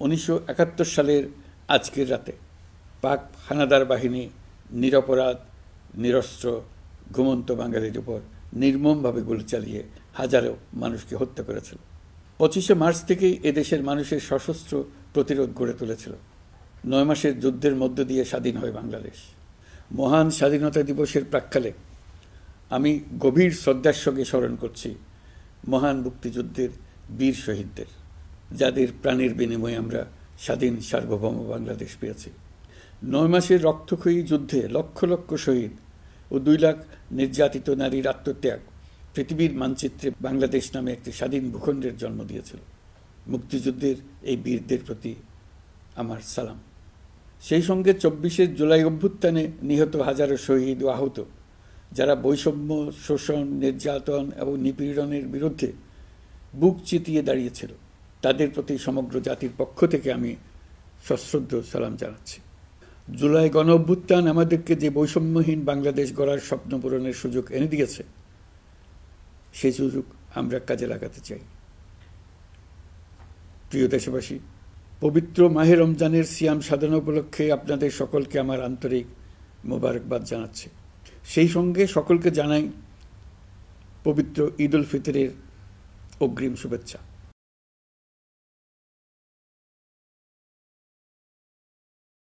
1971 সালের আজকের রাতে পাক হানাদার বাহিনী নিরপরাধ নিরস্ত্র ঘুমন্ত বাঙালির উপর নির্মমভাবে গুলি চালিয়ে হাজারো মানুষকে হত্যা করেছিল। 25শে মার্চ থেকেই এদেশের মানুষের সশস্ত্র প্রতিরোধ গড়ে তুলেছিল। 9 মাসের যুদ্ধের মধ্য দিয়ে স্বাধীন হয় বাংলাদেশ। মহান স্বাধীনতা দিবসের প্রাক্কালে আমি গভীর শ্রদ্ধার সঙ্গে স্মরণ করছি মহান মুক্তিযুদ্ধের বীর শহীদদের, যাদের প্রাণের বিনিময়ে আমরা স্বাধীন সার্বভৌম বাংলাদেশ পেয়েছি। 9 মাসের রক্তক্ষয়ী যুদ্ধে লক্ষ লক্ষ শহীদ ও 2 লাখ নির্যাতিত নারীর আত্মত্যাগ পৃথিবীর মানচিত্রে বাংলাদেশ নামে একটি স্বাধীন ভূখণ্ডের জন্ম দিয়েছিল। মুক্তিযুদ্ধের এই বীরদের প্রতি আমার সালাম। সেই সঙ্গে 24শে জুলাই অভ্যুত্থানে নিহত হাজারো শহীদ ও আহত, যারা বৈষম্য, শোষণ, নির্যাতন এবং নিপীড়নের বিরুদ্ধে বুক চিতিয়ে দাঁড়িয়েছিল, তাদের প্রতি সমগ্র জাতির পক্ষ থেকে আমি সশ্রদ্ধ সালাম জানাচ্ছি। জুলাই গণ অভ্যুত্থান আমাদেরকে যে বৈষম্যহীন বাংলাদেশ গড়ার স্বপ্ন পূরণের সুযোগ এনে দিয়েছে, সেই সুযোগ আমরা কাজে লাগাতে চাই। প্রিয় দেশবাসী, পবিত্র মাহে রমজানের সিয়াম সাধনা উপলক্ষে আপনাদের সকলকে আমার আন্তরিক মোবারকবাদ জানাচ্ছি। সেই সঙ্গে সকলকে জানাই পবিত্র ঈদ উল ফিতরের অগ্রিম শুভেচ্ছা।